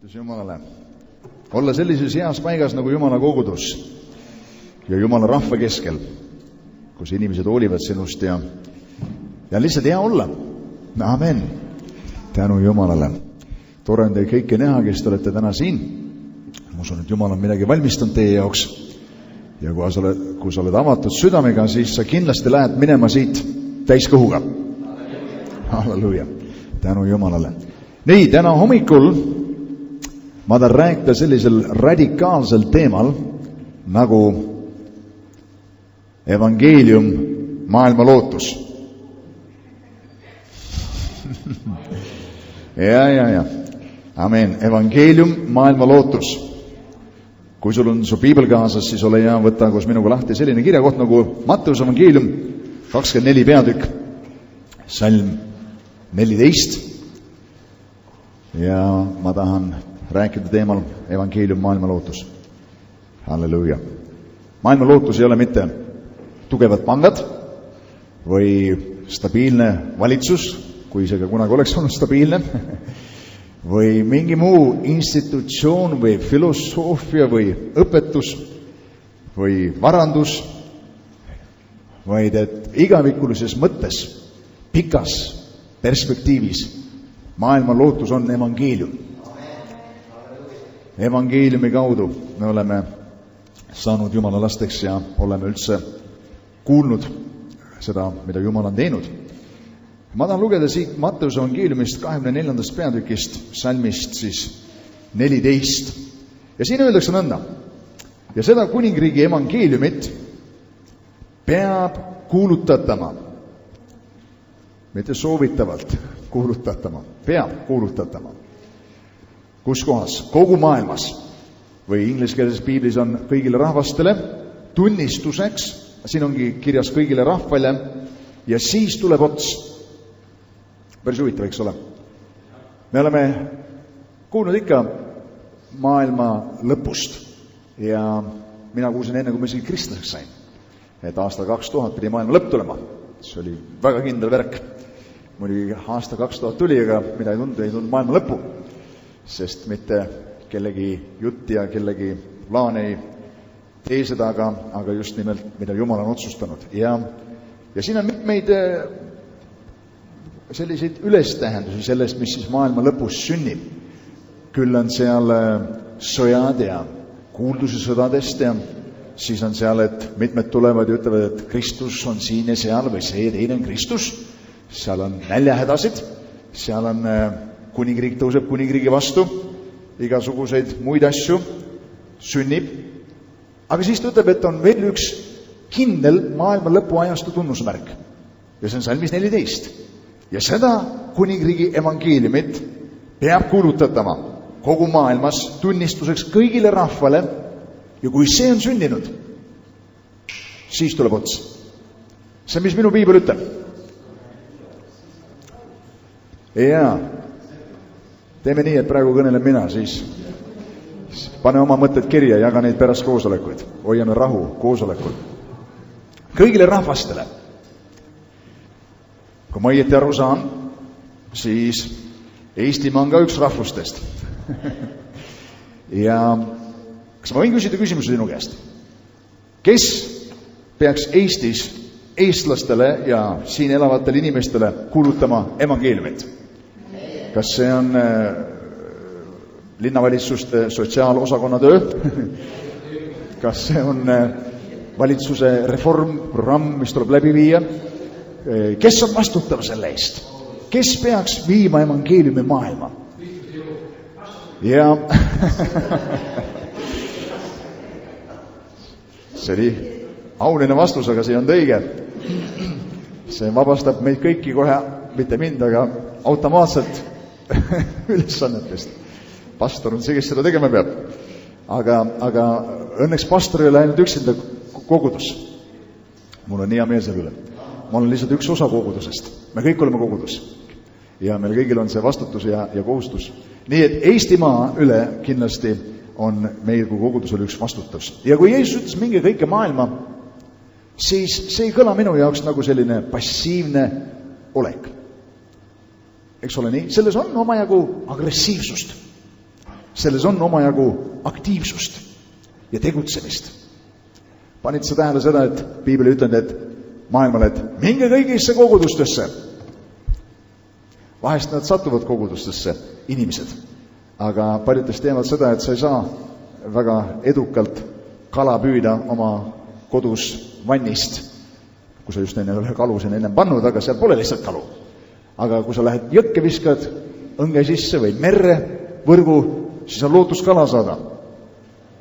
Kiitus Jumalale. Olla sellises heas paigas nagu Jumala kogudus ja Jumala rahva keskel, kus inimesed hoolivad sinust ja lihtsalt hea olla. Amen. Tänu Jumalale. Tore on teid kõiki näha, kes te olete täna siin. Ma usun, et Jumal on midagi valmistanud teie jaoks. Ja kui sa oled avatud südamega, siis sa kindlasti lähed minema siit täiskõhuga. Halleluja. Tänu Jumalale. Nii, täna hommikul ma tahan rääkida sellisel radikaalsel teemal nagu evangeelium, maailma lootus. Ja. Amen. Evangeelium, maailma lootus. Kui sul on su piibel kaasas, siis ole hea, võtta koos minuga lahti selline kirjakoht nagu Matteuse evangeelium 24 peatükk, salm 14. Ja ma tahan rääkida teemal evangeelium, maailma lootus. Halleluja. Maailma lootus ei ole mitte tugevad pangad või stabiilne valitsus, kui see ka kunagi oleks olnud stabiilne, või mingi muu institutsioon või filosoofia või õpetus või varandus, vaid et igavikulises mõttes, pikas perspektiivis maailma lootus on evangeelium. Evangeeliumi kaudu me oleme saanud Jumala lasteks ja oleme üldse kuulnud seda, mida Jumal on teinud. Ma tahan lugeda siit Matteuse evangeeliumist 24. peatükist, salmist siis 14. Ja siin öeldakse nõnda. Ja seda kuningriigi evangeeliumit peab kuulutatama. Mitte soovitavalt kuulutatama. Peab kuulutatama. Kus kohas? Kogu maailmas. Või ingliskeelses piiblis on kõigile rahvastele tunnistuseks. Siin ongi kirjas kõigile rahvale. Ja siis tuleb ots. Päris huvitav, eks ole. Me oleme kuulnud ikka maailma lõpust ja mina kuulsin enne, kui ma isegi kristlaseks sain, et aastal 2000 pidi maailma lõpp tulema. See oli väga kindel värk. Muidugi aasta 2000 tuli, aga mida ei tundnud maailma lõppu, sest mitte kellegi jutt ja kellegi plaan ei tee seda, aga just nimelt, mida Jumal on otsustanud. Ja siin on mitmeid selliseid ülestähendusi sellest, mis siis maailma lõpus sünnib. Küll on seal sõjad ja kuuldusi sõdadest ja siis on seal, et mitmed tulevad ja ütlevad, et Kristus on siin ja seal või see teine on Kristus. Seal on näljahädasid, seal on kuningriik tõuseb kuningriigi vastu, igasuguseid muid asju sünnib. Aga siis ta ütleb, et on veel üks kindel maailma lõpu ajastu tunnusmärk ja see on salmis 14. Ja seda kuningriigi evangeeliumit peab kuulutatama kogu maailmas tunnistuseks kõigile rahvale ja kui see on sündinud, siis tuleb ots. See, mis minu piibel ütleb. Ja teeme nii, et praegu kõnelen mina, siis pane oma mõtted kirja, jaga neid pärast koosolekuid. Hoiame rahu koosolekul. Kõigile rahvastele. Kui ma õieti aru saan, siis Eestimaa on ka üks rahvustest. Ja kas ma võin küsida küsimuse sinu käest? Kes peaks Eestis eestlastele ja siin elavatele inimestele kuulutama evangeeliumit? Kas see on linnavalitsuste sotsiaalosakonna töö? Kas see on valitsuse reformprogramm, mis tuleb läbi viia? Kes on vastutav selle eest? Kes peaks viima evangeeliumi maailma? Ja see oli auline vastus, aga see on õige. See vabastab meid kõiki kohe, mitte mind, aga automaatselt ülesannetest. Pastor on see, kes seda tegema peab. Aga õnneks pastor ei ole ainult üksinda kogudus. Mul on hea meel selle üle. Ma olen lihtsalt üks osa kogudusest. Me kõik oleme kogudus. Ja meil kõigil on see vastutus ja kohustus. Nii et Eestimaa üle kindlasti on meil kui kogudusel üks vastutus. Ja kui Jeesus ütles minge kõike maailma, siis see ei kõla minu jaoks nagu selline passiivne olek. Eks ole nii? Selles on omajagu agressiivsust. selles on omajagu aktiivsust ja tegutsemist. Panid sa tähele seda, et piibel ütleb, et maailmale, et minge kõigisse kogudustesse. Vahest nad satuvad kogudustesse, inimesed. Aga paljudest teevad seda, et sa ei saa väga edukalt kala püüda oma kodus vannist, kui sa just enne ühe kalu siin ennem pannud, aga seal pole lihtsalt kalu. Aga kui sa lähed jõkke viskad õnge sisse või merre võrgu, siis on lootus kala saada.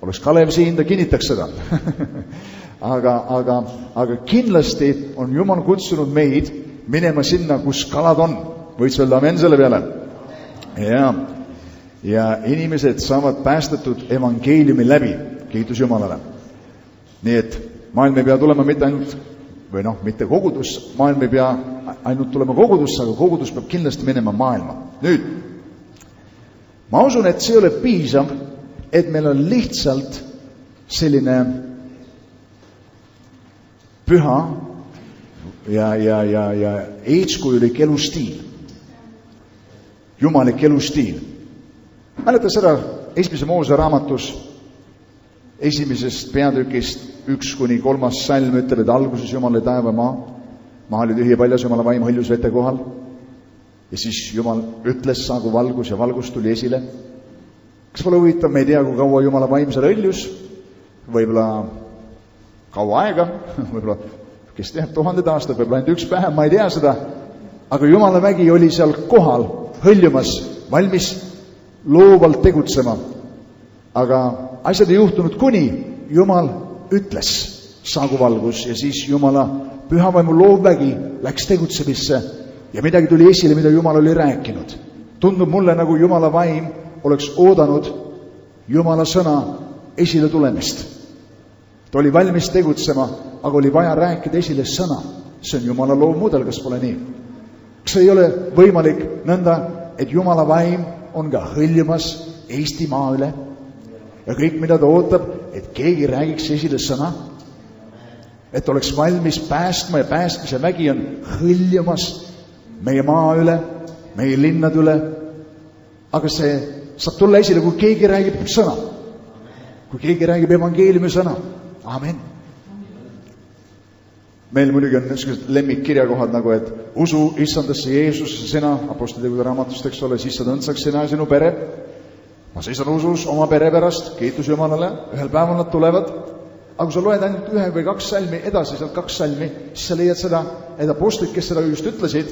Oleks Kalev siin, ta kinnitaks seda. aga kindlasti on Jumal kutsunud meid minema sinna, kus kalad on. Võid öelda amen selle peale? Ja inimesed saavad päästetud evangeeliumi läbi. Kiitus Jumalale. Nii et maailm ei pea tulema mitte ainult, või mitte kogudus, maailm ei pea ainult tulema kogudusse, aga kogudus peab kindlasti minema maailma. Nüüd, ma usun, et see ei ole piisav, et meil on lihtsalt selline püha ja eeskujulik elustiil. Jumalik elustiil. Mäleta seda esimese Moose raamatus esimesest peatükist 1-3 salm ütleb, et alguses Jumal oli taeva maa. Maa oli tühi ja paljas, Jumala vaim hõljus vete kohal. Ja siis Jumal ütles, saagu valgus ja valgus tuli esile. Kas pole huvitav, me ei tea, kui kaua Jumala vaim seal hõljus? Võib-olla kaua aega, võib-olla, kes teab, 1000 aastat, võib-olla ainult üks päev, ma ei tea seda. Aga Jumala vägi oli seal kohal, hõljumas, valmis loovalt tegutsema. Aga asjad ei juhtunud, kuni Jumal ütles, saagu valgus, ja siis Jumala pühavaimu loovvägi läks tegutsemisse ja midagi tuli esile, mida Jumal oli rääkinud. Tundub mulle, nagu Jumala vaim oleks oodanud Jumala sõna esile tulemist. Ta oli valmis tegutsema, aga oli vaja rääkida esile sõna. See on Jumala loovmudel, kas pole nii? Kas ei ole võimalik nõnda, et Jumala vaim on ka hõljumas Eesti maa üle ja kõik, mida ta ootab, et keegi räägiks esile sõna, et oleks valmis päästma ja päästmise vägi on hõljumas meie maa üle, meie linnad üle, aga see saab tulla esile, kui keegi räägib sõna, kui keegi räägib evangeeliumi sõna. Amen. Meil muidugi on niisugused lemmikkirjakohad nagu, et usu issandasse Jeesusse sina, apostlitegude raamatust, eks ole, siis sa tõntsaks sina ja sinu pere. Ma seisan usus oma pere pärast, kiitus Jumalale, ühel päeval nad tulevad. Aga kui sa loed ainult 1 või 2 salmi edasi, sealt 2 salmi, siis sa leiad seda, et apostlid, kes seda just ütlesid,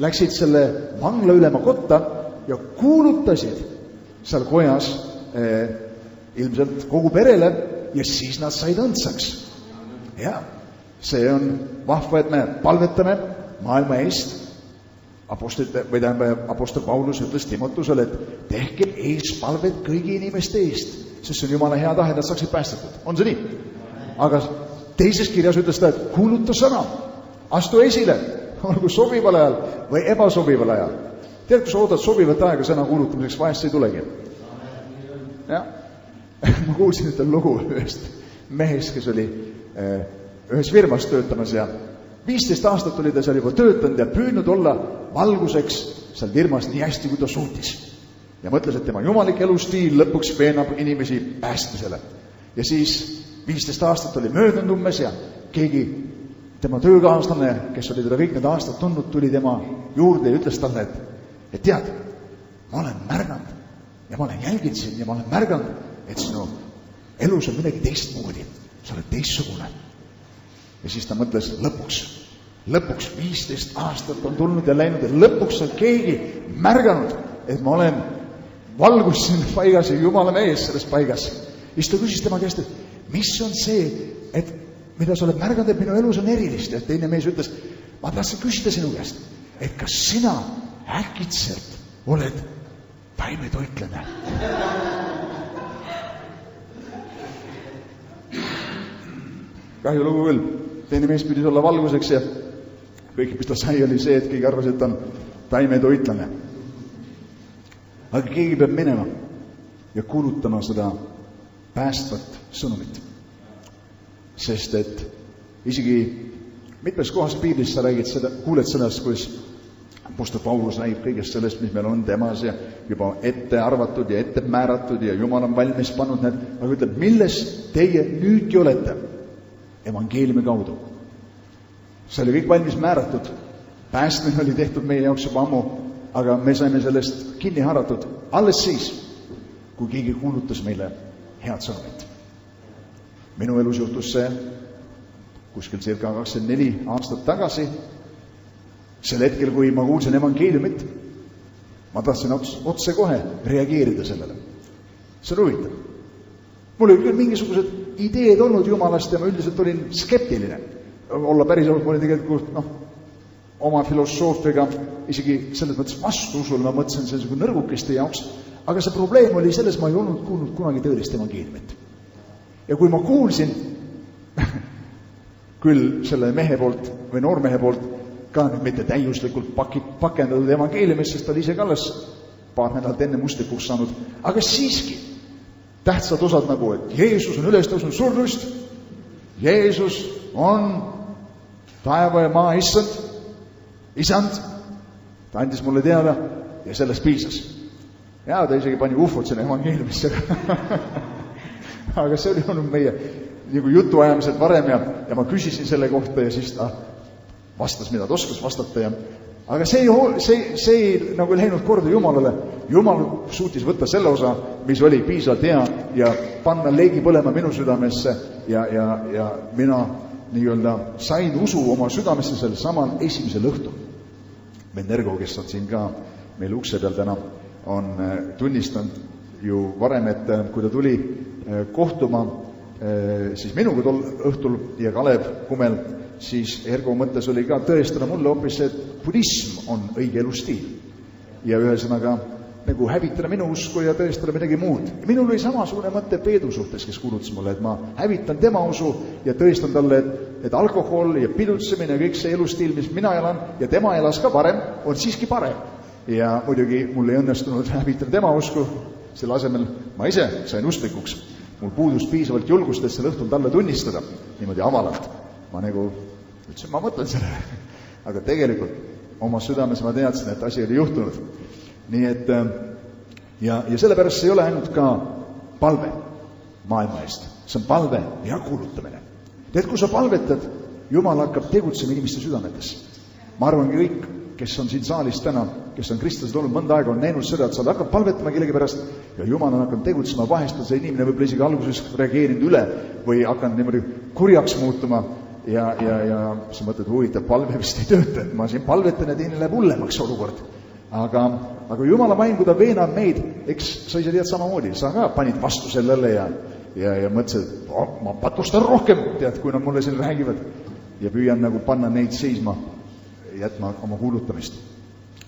läksid selle vangla ülema kotta ja kuulutasid seal kojas ilmselt kogu perele ja siis nad said õndsaks. Ja see on vahva, et me palvetame maailma eest. Apostel Paulus ütles Timotusele, et tehke eespalvet kõigi inimeste eest, sest see on Jumala hea tahe, nad saaksid päästetud. On see nii? Aga teises kirjas ütles ta, et kuuluta sõna, astu esile, olgu sobival ajal või ebasobival ajal. Tead, kui sa oodad sobivat aega sõna kuulutamiseks, vahest ei tulegi. Ja? Ma kuulsin ühte lugu ühest mehest, kes oli ühes firmas töötamas ja 15 aastat oli ta seal juba töötanud ja püüdnud olla valguseks seal firmas nii hästi, kui ta suutis. Ja mõtles, et tema jumalik elustiil lõpuks veenab inimesi päästmisele. Ja siis 15 aastat oli möödunud umbes ja keegi tema töökaaslane, kes oli teda kõik need aastad tundnud, tuli tema juurde ja ütles talle, et tead, ma olen märganud ja ma olen jälginud sind ja ma olen märganud, et sinu elus on midagi teistmoodi. Sa oled teistsugune. Ja siis ta mõtles, lõpuks 15 aastat on tulnud ja läinud ja lõpuks on keegi märganud, et ma olen valgus siin paigas ja Jumala mees selles paigas. Ja siis ta küsis tema käest, et mis on see, et mida sa oled märganud, et minu elus on erilist. Ja teine mees ütles, ma tahtsin küsida sinu käest, et kas sina äkitselt oled taimetoitlane? Kahju lugu küll. Teine mees pidis olla valguseks ja kõik, mis ta sai, oli see, et keegi arvas, et ta on taimetoitlane. Aga keegi peab minema ja kuulutama seda päästvat sõnumit. Sest et isegi mitmes kohas piiblis sa räägid seda, kuuled sõnast, kus Apostel Paulus räägib kõigest sellest, mis meil on temas ja juba ette arvatud ja ette määratud ja Jumal on valmis pannud need, aga ütleb, milles teie nüüdki olete? Evangeeliumi kaudu. See oli kõik valmis määratud. Päästmine oli tehtud meie jaoks juba ammu, aga me saime sellest kinni haaratud alles siis, kui keegi kuulutas meile head sõnumit. Minu elus juhtus see kuskil circa 24 aastat tagasi, sel hetkel, kui ma kuulsin evangeeliumit, ma tahtsin otse kohe reageerida sellele. See on huvitav. Mul oli küll mingisugused ideed olnud Jumalast ja ma üldiselt olin skeptiline. Olla päris olnud, ma olin tegelikult oma filosoofiaga isegi selles mõttes vastuusul, ma mõtlesin sellise nõrgukeste jaoks, aga see probleem oli selles, ma ei olnud kuulnud kunagi tõelist evangeeliumit. Ja kui ma kuulsin küll selle mehe poolt või noormehe poolt ka nüüd mitte täiuslikult pakendatud evangeeliumist, sest ta oli ise ka alles paar nädalat enne mustlikuks saanud, aga siiski tähtsad osad nagu, et Jeesus on üles tõusnud surnust, Jeesus on taeva ja maa isand, ta andis mulle teada ja sellest piisas. Ja ta isegi pani ufod sinna evangeeliumisse. Aga see oli olnud meie nagu jutuajamised varem ja ma küsisin selle kohta ja siis ta vastas, mida ta oskas vastata. Aga see ei nagu läinud korda Jumalale. Jumal suutis võtta selle osa, mis oli piisavalt hea ja panna leegi põlema minu südamesse ja mina nii-öelda sain usu oma südamesse sel samal esimesel õhtul. Vendergo, kes on siin ka meil ukse peal täna, on tunnistanud ju varem, et kui ta tuli kohtuma siis minuga tol õhtul ja Kalev Kumel, siis Ergo mõttes oli ka tõestada mulle hoopis, et budism on õige elustiil. Ja ühesõnaga nagu hävitada minu usku ja tõestada midagi muud. Ja minul oli samasugune mõte Peedu suhtes, kes kuulutas mulle, et ma hävitan tema usu ja tõestan talle, et alkohol ja pidutsemine ja kõik see elustiil, mis mina elan ja tema elas ka parem, on siiski parem. Ja muidugi mul ei õnnestunud hävitada tema usku, selle asemel ma ise sain usklikuks. Mul puudus piisavalt julgust, et selle õhtul talle tunnistada niimoodi avalalt. Ma nagu ütlesin, ma mõtlen sellele. Aga tegelikult oma südames ma teadsin, et asi oli juhtunud. Nii et ja sellepärast see ei ole ainult ka palve maailma eest. See on palve ja kuulutamine. Et kui sa palvetad, Jumal hakkab tegutsema inimeste südametes. Ma arvangi kõik, kes on siin saalis täna, kes on kristlased olnud mõnda aega, on näinud seda, et sa hakkad palvetama kellegi pärast ja Jumal on hakanud tegutsema, vahest on see inimene võib-olla isegi alguses reageerinud üle või hakanud niimoodi kurjaks muutuma ja sa mõtled, huvitav, palve vist ei tööta, et ma siin palvetan ja teine läheb hullemaks olukord. Aga Jumala vaim, kui ta veenab meid, eks sa ise tead samamoodi, sa ka panid vastu sellele ja mõtlesid, et ma patustan rohkem, tead, kui nad mulle siin räägivad ja püüan nagu panna neid seisma, jätma oma kuulutamist.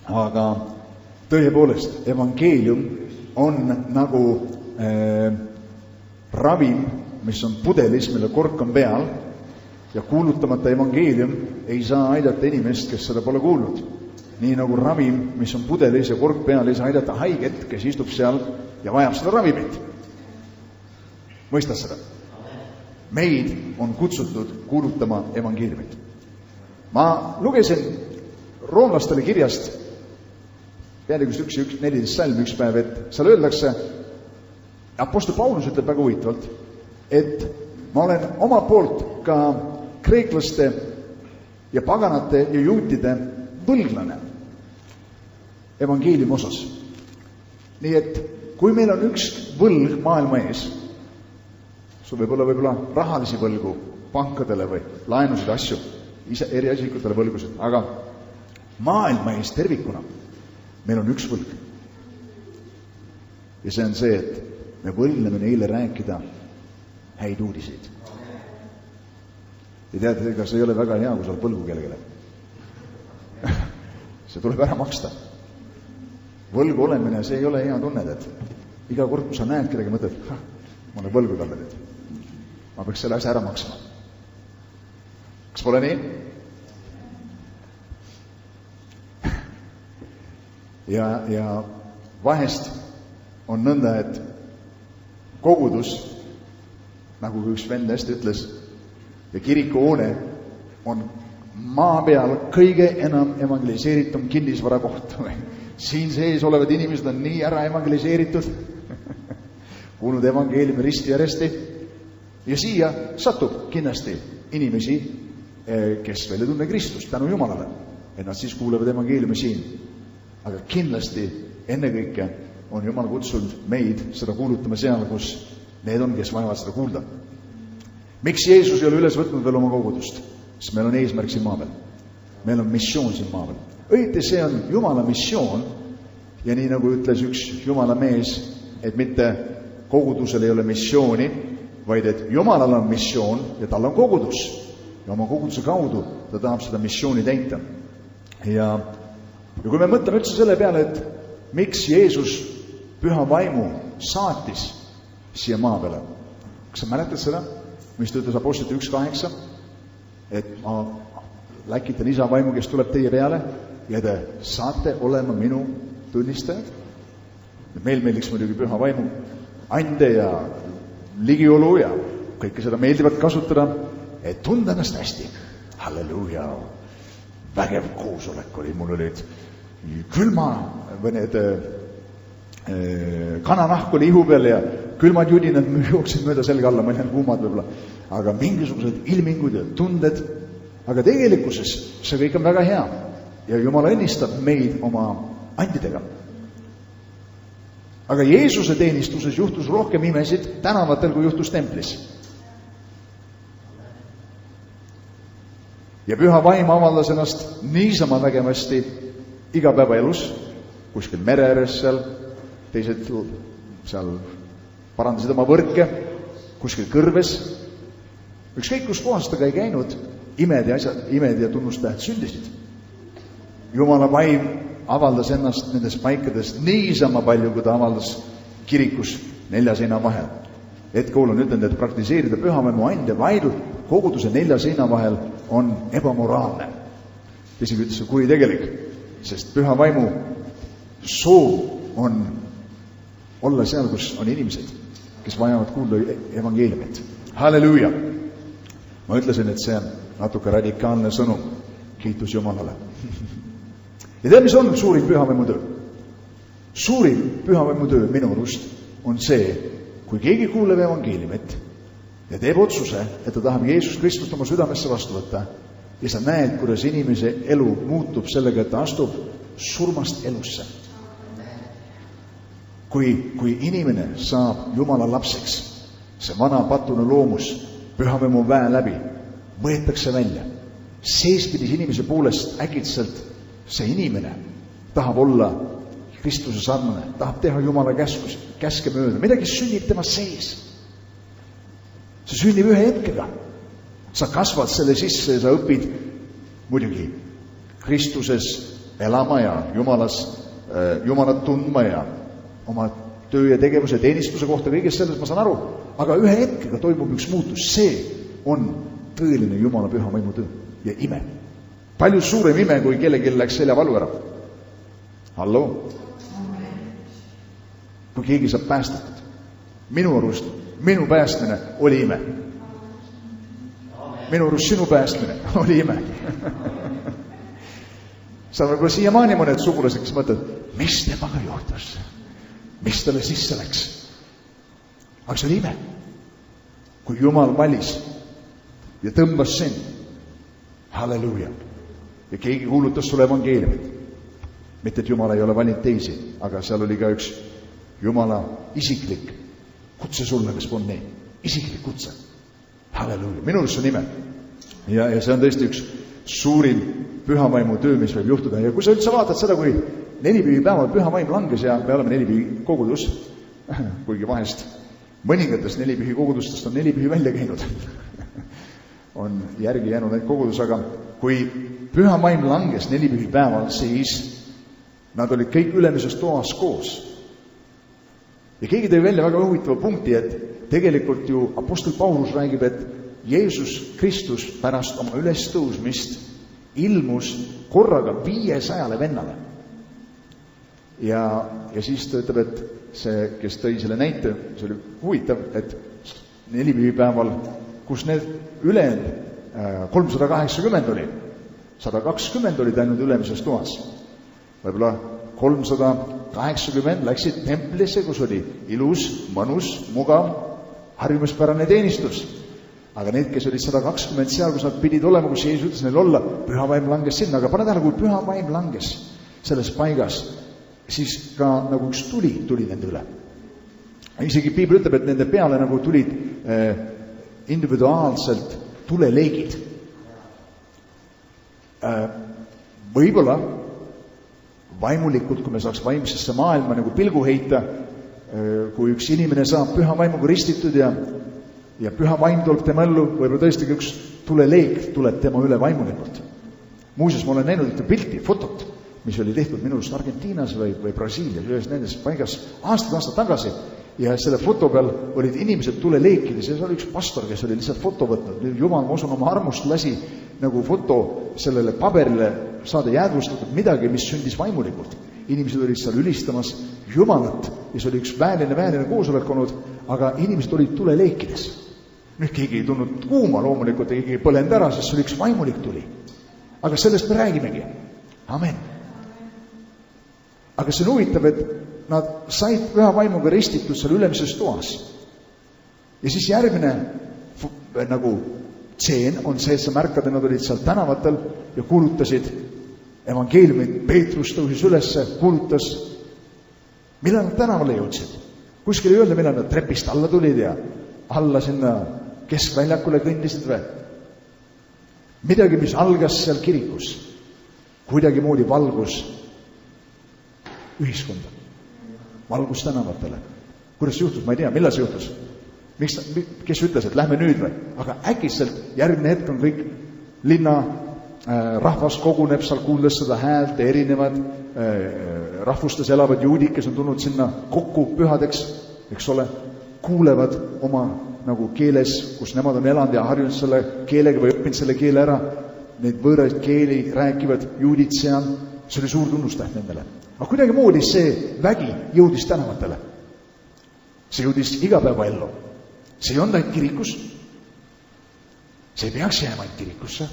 Aga tõepoolest, evangeelium on nagu ravim, mis on pudelis, mille kork on peal ja kuulutamata evangeelium ei saa aidata inimest, kes seda pole kuulnud. Nii nagu ravim, mis on pudelis ja kork peal, ei saa aidata haiget, kes istub seal ja vajab seda ravimit. Mõistad seda? Meid on kutsutud kuulutama evangeeliumit. Ma lugesin roomlastele kirjast peaaegu 14 salm üks päev, et seal öeldakse, apostel Paulus ütleb väga huvitavalt, et ma olen oma poolt ka kreeklaste ja paganate ja juutide võlglane evangeeliumi osas. Nii et kui meil on üks võlg maailma ees, sul võib olla rahalisi võlgu pankadele või laenusid asju, eriisikutele võlgusid, aga maailma ees tervikuna meil on üks võlg. Ja see on see, et me võlgneme neile rääkida häid uudiseid. Ja tead, ega see ei ole väga hea, kui sa oled võlgu kellelegi. See tuleb ära maksta. Võlgu olemine, see ei ole hea tunne, et iga kord, kui sa näed kellegi, mõtled, ma olen võlgu talle nüüd. Ma peaks selle asja ära maksma. Kas pole nii? Ja vahest on nõnda, et kogudus, nagu üks vend hästi ütles, ja kirikuhoone on maa peal kõige enam evangeliseeritum kinnisvara koht. Siin sees olevad inimesed on nii ära evangeliseeritud, kuulnud evangeeliumi risti ja resti. Ja siia satub kindlasti inimesi, kes veel ei tunne Kristust tänu Jumalale, et nad siis kuulevad evangeeliumi siin. Aga kindlasti ennekõike on Jumal kutsunud meid seda kuulutama seal, kus need on, kes vajavad seda kuulda. Miks Jeesus ei ole üles võtnud veel oma kogudust? Sest meil on eesmärk siin maa peal. Meil on missioon siin maa peal. Õieti see on Jumala missioon ja nii nagu ütles üks Jumala mees, et mitte kogudusel ei ole missiooni, vaid et Jumalal on missioon ja tal on kogudus. Ja oma koguduse kaudu ta tahab seda missiooni täita. Ja kui me mõtleme üldse selle peale, et miks Jeesus püha vaimu saatis siia maa peale. Kas sa mäletad seda, mis ta ütles Apostlite 1.8? Et ma läkitan isa vaimu, kes tuleb teie peale ja te saate olema minu tunnistajad. Meil meeldiks muidugi püha vaimu ande ja ligiolu ja kõike seda meeldivat kasutada, et tunda ennast hästi. Halleluuja! Vägev koosolek oli, mul olid külma või need kananahk oli ihu peal ja külmad judinad jooksid mööda selga alla, ma ei kuumad võib-olla, aga mingisugused ilmingud ja tunded, aga tegelikkuses see kõik on väga hea ja Jumal õnnistab meid oma andidega. Aga Jeesuse teenistuses juhtus rohkem imesid tänavatel, kui juhtus templis. Ja püha vaim avaldas ennast niisama vägevasti igapäevaelus, kuskil mere ääres seal, teised seal parandasid oma võrke, kuskil kõrves. Ükskõik kus kohast ta ei käinud, imed ja tunnustähed sündisid. Jumala vaim avaldas ennast nendes paikades niisama palju, kui ta avaldas kirikus 4 seina vahel. Hetkool on ütelnud, et praktiseerida pühavaimu ande vaidlud koguduse 4 seina vahel on ebamoraalne. Isegi ütles see kuritegelik, sest püha vaimu soov on olla seal, kus on inimesed, kes vajavad kuulda evangeeliumit. Halleluuja! Ma ütlesin, et see on natuke radikaalne sõnum. Kiitus Jumalale. Ja tead, mis on suurim pühavaimu töö? Suurim pühavaimu töö minu arust on see, kui keegi kuuleb evangeeliumit ja teeb otsuse, et ta tahab Jeesus Kristust oma südamesse vastu võtta ja sa näed, kuidas inimese elu muutub sellega, et ta astub surmast elusse. Kui inimene saab Jumala lapseks, see vana patune loomus pühavaimu väe läbi võetakse välja. Seespidis inimese poolest äkitselt see inimene tahab olla Kristuse sarnane, tahab teha Jumala käske mööda. Midagi sünnib tema sees. See sünnib ühe hetkega. Sa kasvad selle sisse ja sa õpid muidugi Kristuses elama ja Jumalat tundma ja oma töö ja tegevuse teenistuse kohta, kõigest sellest ma saan aru, aga ühe hetkega toimub üks muutus. See on tõeline Jumala püha vaimu töö ja ime. Palju suurem ime, kui kellelgi läks seljavalu ära. Halloo? Kui keegi saab päästetud. Minu arust, minu päästmine oli ime. Minu arust sinu päästmine oli ime. Sa võib-olla siiamaani mõned sugulased, kes mõtled, mis temaga juhtus? Mis talle sisse läks? Aga see oli ime. Kui Jumal valis ja tõmbas sind. Halleluuja. Ja keegi kuulutas sulle evangeeliumit. Mitte, et Jumal ei ole valinud teisi, aga seal oli ka üks Jumala isiklik kutse sulle, kes on nii. Isiklik kutse. Halleluuja. Minu arust see on ime. Ja see on tõesti üks suurim pühavaimu töö, mis võib juhtuda. Ja kui sa üldse vaatad seda, kui 4 pühipäeval pühavaim langes ja me oleme 4 pühi kogudus, kuigi vahest mõningatest 4 pühi kogudustest on 4 pühi välja käinud. On järgi jäänud need kogudus, aga kui pühavaim langes 4 pühipäeval, siis nad olid kõik ülemises toas koos. Ja keegi tõi välja väga huvitava punkti, et tegelikult ju apostel Paulus räägib, et Jeesus Kristus pärast oma ülestõusmist ilmus korraga 500 vennale. Ja siis ta ütleb, et see, kes tõi selle näite, see oli huvitav, et 4 pühipäeval, kus need ülejäänud 380 oli, 120 olid ainult ülemises toas. Võib-olla 380 läksid templisse, kus oli ilus, mõnus, mugav, harjumuspärane teenistus. Aga need, kes olid 120 seal, kus nad pidid olema, kus Jeesus ütles neil olla, püha vaim langes sinna. Aga pane tähele, kui püha vaim langes selles paigas, siis ka nagu üks tuli nende üle. Isegi Piibel ütleb, et nende peale nagu tulid individuaalselt tuleleegid. Võib-olla vaimulikult, kui me saaks vaimsesse maailma nagu pilgu heita, kui üks inimene saab püha vaimuga ristitud ja püha vaim tuleb tema ellu, võib-olla tõesti üks tuleleeg tuleb tema üle vaimulikult. Muuseas, ma olen näinud ühte pilti, fotot, mis oli tehtud minu arust Argentiinas või Brasiilias, ühes nendes paigas aastad tagasi. Ja selle foto peal olid inimesed tuleleekides ja see oli üks pastor, kes oli lihtsalt foto võtnud. Jumal, ma usun, oma armust lasi nagu foto sellele paberile saada jäädvustatud midagi, mis sündis vaimulikult. Inimesed olid seal ülistamas Jumalat ja see oli üks väeline koosolek olnud, aga inimesed olid tuleleekides. Nüüd keegi ei tulnud kuuma loomulikult, keegi ei põlend ära, sest see oli üks vaimulik tuli. Aga sellest me räägimegi. Amen. Aga see on huvitav, et nad said püha vaimuga ristitud seal ülemises toas. Ja siis järgmine nagu tseen on see, et sa märkad, et nad olid seal tänavatel ja kuulutasid evangeeliumit. Peetrus tõusis ülesse, kuulutas. Millal nad tänavale jõudsid? Kuskil ei öelda, millal nad trepist alla tulid ja alla sinna keskväljakule kõndisid või? Midagi, mis algas seal kirikus. Kuidagi moodi valgus ühiskonda. Valgus tänavatele. Kuidas juhtus? Ma ei tea, millal see juhtus. Kes ütles, et lähme nüüd või? Aga äkitselt järgmine hetk on kõik linna rahvas koguneb seal, kuuldes seda häält, erinevad rahvustes elavad juudid, kes on tulnud sinna kokku pühadeks, eks ole, kuulevad oma nagu keeles, kus nemad on elanud ja harjunud selle keelega või õppinud selle keele ära. Neid võõraid keeli rääkivad juudid seal. See oli suur tunnustäht nendele. Aga kuidagi moodi see vägi jõudis tänavatele. See jõudis igapäevaellu. See ei olnud ainult kirikus. See ei peaks jääma ainult kirikusse.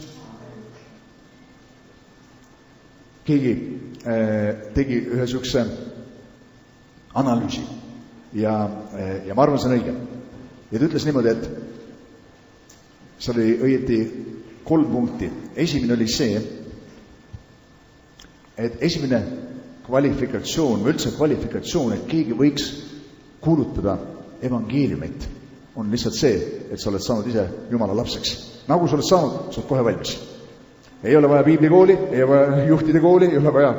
Keegi tegi ühe sihukese analüüsi ja ma arvan, see on õige. Ja ta ütles niimoodi, et see oli õieti 3 punkti. Esimene oli see, et esimene kvalifikatsioon või üldse kvalifikatsioon, et keegi võiks kuulutada evangeeliumit, on lihtsalt see, et sa oled saanud ise Jumala lapseks. Nagu sa oled saanud, sa oled kohe valmis. Ei ole vaja piiblikooli, ei ole vaja juhtide kooli, ei ole vaja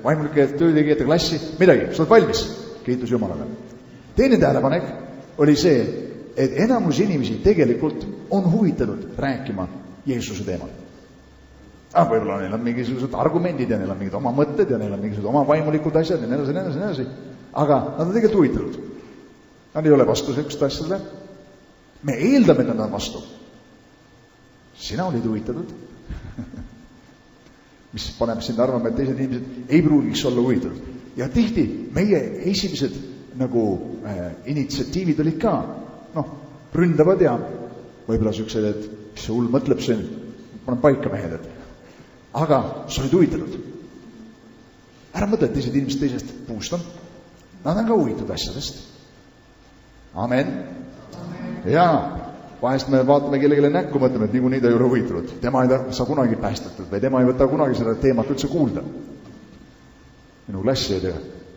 vaimulike töötegijate klassi, midagi, sa oled valmis. Kiitus Jumalale. Teine tähelepanek oli see, et enamus inimesi tegelikult on huvitatud rääkima Jeesuse teemal. Võib-olla neil on mingisugused argumendid ja neil on mingid oma mõtted ja neil on mingisugused oma vaimulikud asjad ja nii edasi. Aga nad on tegelikult huvitatud. Nad ei ole vastu sellist asjadele. Me eeldame, et nad on vastu. Sina olid huvitatud. Mis paneb sind arvama, et teised inimesed ei pruugiks olla huvitatud. Ja tihti meie esimesed nagu initsiatiivid olid ka, ründavad ja võib-olla siuksed, et mis see hull mõtleb siin, panen paika mehed, et aga sa olid huvitatud. Ära mõtle, et teised inimesed teisest puust on. Nad on ka huvitatud asjadest. Amen. Ja vahest me vaatame kellelegi näkku, mõtleme, et niikuinii ta ei ole huvitatud. Tema ei saa kunagi päästetud või tema ei võta kunagi seda teemat üldse kuulda. Minu klassiõed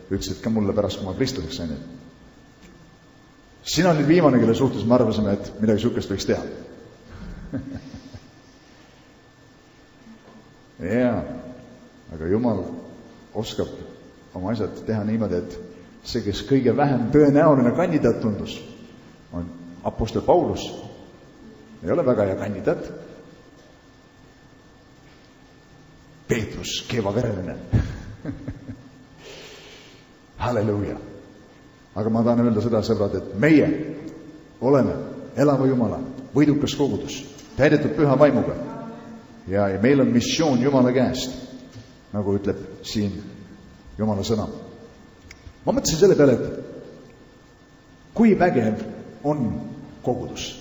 ütlesid ka mulle pärast, kui ma Kristuseks sain. Sina olid viimane, kelle suhtes me arvasime, et midagi sihukest võiks teha. Jaa, aga Jumal oskab oma asjad teha niimoodi, et see, kes kõige vähem tõenäoline kandidaat tundus, on apostel Paulus. Ei ole väga hea kandidaat. Peetrus, keevavereline. Halleluuja. Aga ma tahan öelda seda, sõbrad, et meie oleme elava Jumala võidukas kogudus, täidetud püha vaimuga. Ja meil on missioon Jumala käest, nagu ütleb siin Jumala sõna. Ma mõtlesin selle peale, et kui vägev on kogudus.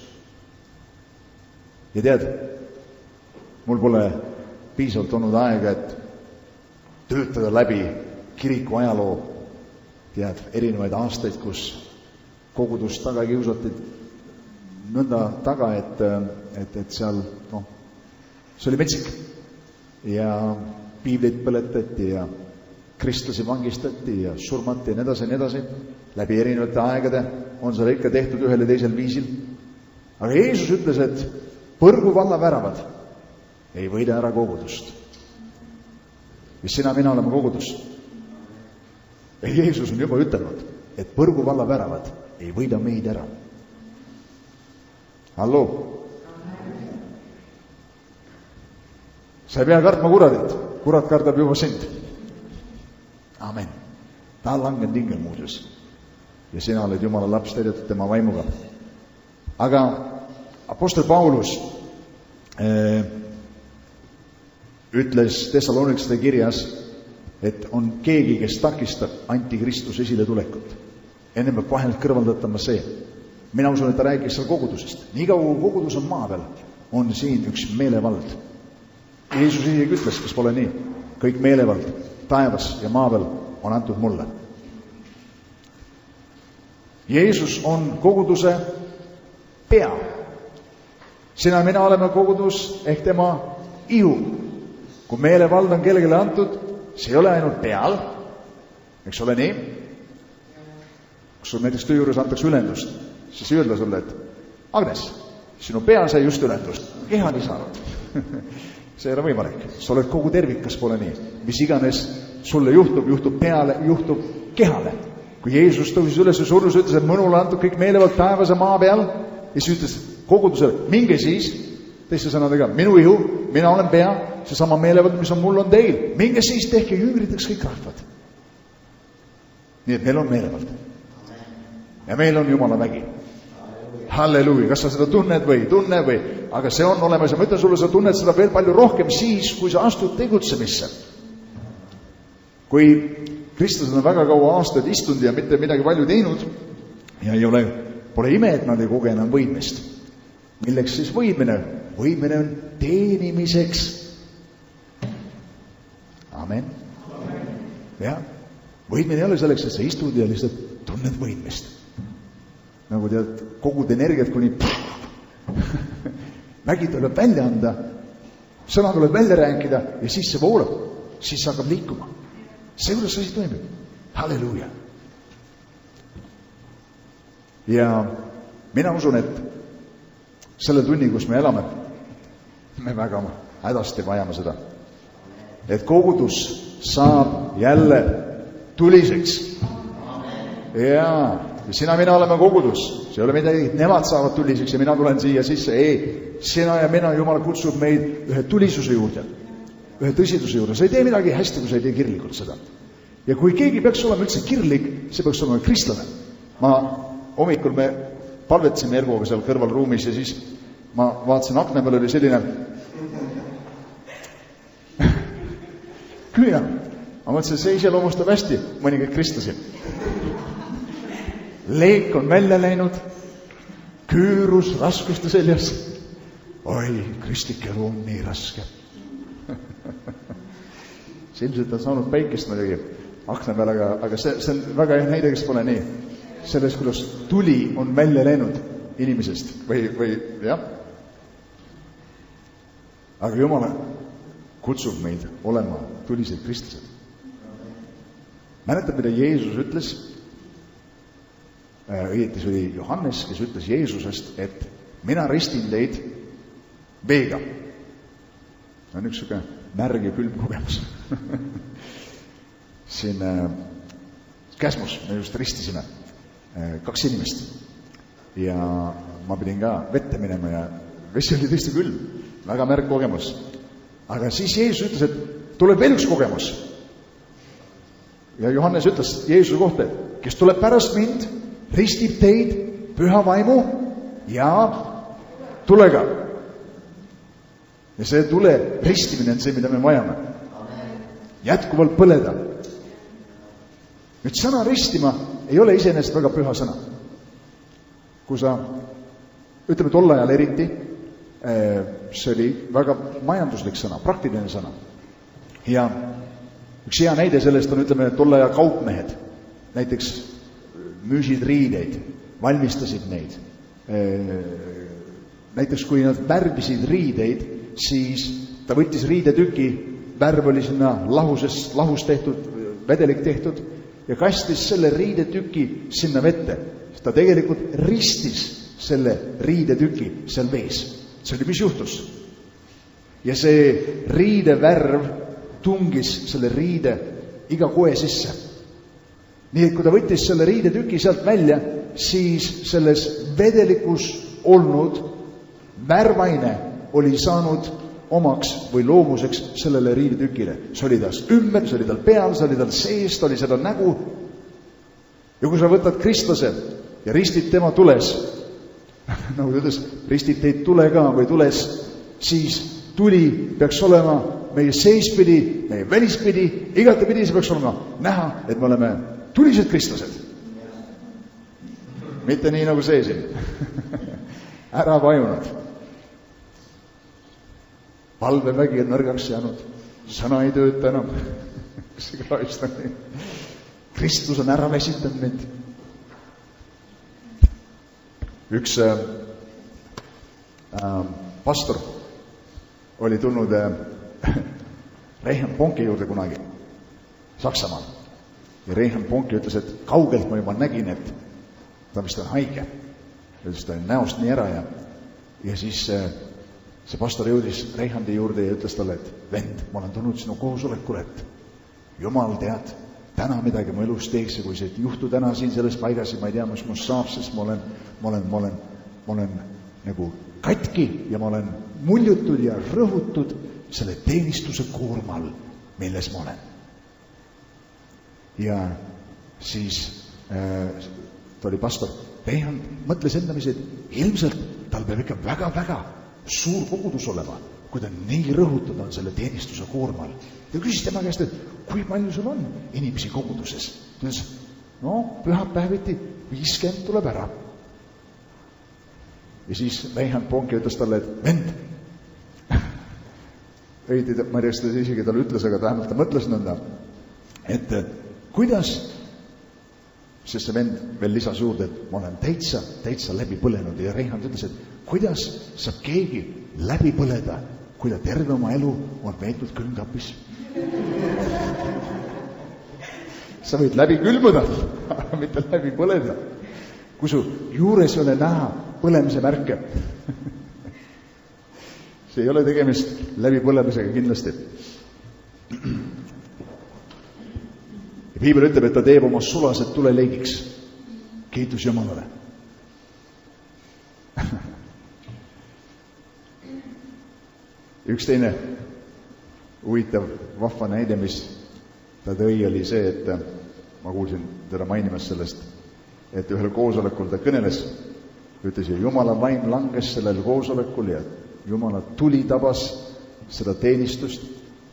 Ja tead, mul pole piisavalt olnud aega, et töötada läbi kiriku ajaloo, tead, erinevaid aastaid, kus kogudust taga kiusati nõnda taga, et seal, see oli metsik. Ja piiblit põletati ja kristlasi vangistati ja surmati ja nii edasi. Läbi erinevate aegade on seda ikka tehtud ühel ja teisel viisil. Aga Jeesus ütles, et Põrgu valla väravad ei võida ära kogudust. Ja sina, mina oleme kogudus. Ja Jeesus on juba ütelnud, et Põrgu valla väravad ei võida meid ära. Halloo! Sa ei pea kartma kuradit. Kurat kardab juba sind. Amen. Ta on langenud ingel muuseas. Ja sina oled Jumala laps täidetud tema vaimuga. Aga apostel Paulus ütles Thessaloniklaste kirjas, et on keegi, kes takistab antikristuse esiletulekut. Enne peab vahelt kõrvaldatama see. Mina usun, et ta räägis seal kogudusest. Nii kaua kui kogudus on maa peal, on siin üks meelevald. Jeesus isegi ütles, kes pole nii. Kõik meelevald taevas ja maa peal on antud mulle. Jeesus on koguduse pea. Sina ja mina oleme kogudus ehk tema ihu. Kui meelevald on kellelegi antud, see ei ole ainult peal, eks ole nii? Kui sul näiteks töö juures antakse ülendust, siis öelda sulle, et Agnes, sinu pea sai just ülendust, keha nii saanud. See ei ole võimalik. Sa oled kogu tervikas, pole nii. Mis iganes sulle juhtub peale, juhtub kehale. Kui Jeesus tõusis üles ja surus, ütles, et mõnule antud kõik meelevald taevas ja maa peal, ja siis ütles kogudusele, minge siis, teiste sõnadega, minu ihu, mina olen pea, see sama meelevald, mis on mul, on teil. Minge siis, tehke jüngriteks kõik rahvad. Nii et meil on meelevald. Ja meil on Jumala vägi. Halleluuja, kas sa seda tunned või ei tunne või, aga see on olemas ja ma ütlen sulle, sa tunned seda veel palju rohkem siis, kui sa astud tegutsemisse. Kui kristlased on väga kaua aastaid istunud ja mitte midagi palju teinud ja pole ime, et nad ei koge enam võidmist. Milleks siis võidmine? Võidmine on teenimiseks. Amen. Ja, võidmine ei ole selleks, et sa istud ja lihtsalt tunned võidmist. Nagu tead, kogud energiat kuni vägi tuleb välja anda, sõna tuleb välja rääkida ja siis see voolab, siis hakkab liikuma. See, kuidas see asi toimib. Halleluuja. Ja mina usun, et selle tunni, kus me elame, me väga hädasti vajame seda, et kogudus saab jälle tuliseks. Ja sina, mina oleme kogudus. See ei ole midagi, et nemad saavad tuliseks ja mina tulen siia sisse. Ei, sina ja mina, Jumal kutsub meid ühe tulisuse juurde, ühe tõsiduse juurde. Sa ei tee midagi hästi, kui sa ei tee kirlikult seda. Ja kui keegi peaks olema üldse kirlik, see peaks olema kristlane. Hommikul me palvetasime Ergoga seal kõrvalruumis ja siis ma vaatasin akna peal oli selline küünal. Ma mõtlesin, see iseloomustab hästi mõningaid kristlasi. Leek on välja läinud, küürus raskuste seljas. Oi, kristlik elu on nii raske. See ilmselt on saanud päikest muidugi akna peal, aga see on väga hea näide, kes pole nii. Selles, kuidas tuli on välja läinud inimesest või jah. Aga Jumal kutsub meid olema tulised kristlased. Mäletad, mida Jeesus ütles? Õieti see oli Johannes, kes ütles Jeesusest, et mina ristin teid veega. See on üks suke märg ja külm kogemus. Siin Käsmus me just ristisime 2 inimest ja ma pidin ka vette minema ja vesi oli tõesti külm, väga märg kogemus. Aga siis Jeesus ütles, et tuleb veel üks kogemus. Ja Johannes ütles Jeesuse kohta, kes tuleb pärast mind, ristib teid püha vaimu ja tulega. Ja see tule ristimine on see, mida me vajame. Jätkuvalt põleda. Nüüd sõna ristima ei ole iseenesest väga püha sõna. Kui sa, ütleme tol ajal eriti, see oli väga majanduslik sõna, praktiline sõna. Ja üks hea näide sellest on, ütleme, tolle aja kaupmehed. Näiteks müüsid riideid, valmistasid neid. Näiteks kui nad värvisid riideid, siis ta võttis riidetüki, värv oli sinna lahus tehtud, vedelik tehtud ja kastis selle riidetüki sinna vette. Ta tegelikult ristis selle riidetüki seal vees. See oli, mis juhtus? Ja see riidevärv tungis selle riide iga koe sisse. Nii et kui ta võttis selle riidetüki sealt välja, siis selles vedelikus olnud värvaine oli saanud omaks või loomuseks sellele riidetükile. See oli tal ümber, see oli tal peal, see oli tal sees, ta oli seda nägu. Ja kui sa võtad kristlase ja ristid tema tules, nagu ta ütles, ristid teid tule ka või tules, siis tuli peaks olema meie seispidi, meie välispidi, igatepidi see peaks olema näha, et me oleme tulised kristlased. Mitte nii nagu see siin. Ära vajunud. Palvevägi on nõrgaks jäänud. Sõna ei tööta enam. Kristus on ära väsitanud mind. Üks pastor oli tulnud Reinhard Bonke juurde kunagi Saksamaal. Ja Reinhard Bonke ütles, et kaugelt ma juba nägin, et ta vist on haige. Ütles, ta oli näost nii ära ja siis see pastor jõudis Reinhardi juurde ja ütles talle, et vend, ma olen tulnud sinu koosolekule, et Jumal tead, täna midagi mu elus teeks ja kui see juhtu täna siin selles paigas ja ma ei tea, mis must saab, sest ma olen nagu katki ja ma olen muljutud ja rõhutud selle teenistuse koormal, milles ma olen. Ja siis ta oli pastor. Reinhard mõtles endamisi, et ilmselt tal peab ikka väga-väga suur kogudus olema, kui ta nii rõhutud on selle teenistuse koormal. Ja küsis tema käest, et kui palju sul on inimesi koguduses? Ta ütles, no pühapäeviti 50 tuleb ära. Ja siis Reinhard Bonke ütles talle, et vend, õieti, ma ei tea, isegi talle ütles, aga vähemalt ta mõtles nõnda, et kuidas, sest see vend veel lisas juurde, et ma olen täitsa läbi põlenud ja Reinhard ütles, et kuidas saab keegi läbi põleda, kui ta terve oma elu on veetud külmkapis? Sa võid läbi külmuda, aga mitte läbi põleda. Kui su juures ei ole näha põlemise märke. See ei ole tegemist läbi põlemisega kindlasti. Ja Piibel ütleb, et ta teeb oma sulased tuleleigiks. Kiitus Jumalale. Üks teine huvitav vahva näide, mis ta tõi, oli see, et ma kuulsin teda mainimas sellest, et ühel koosolekul ta kõneles, ütles, ja Jumala vaim langes sellel koosolekul ja Jumala tuli tabas seda teenistust.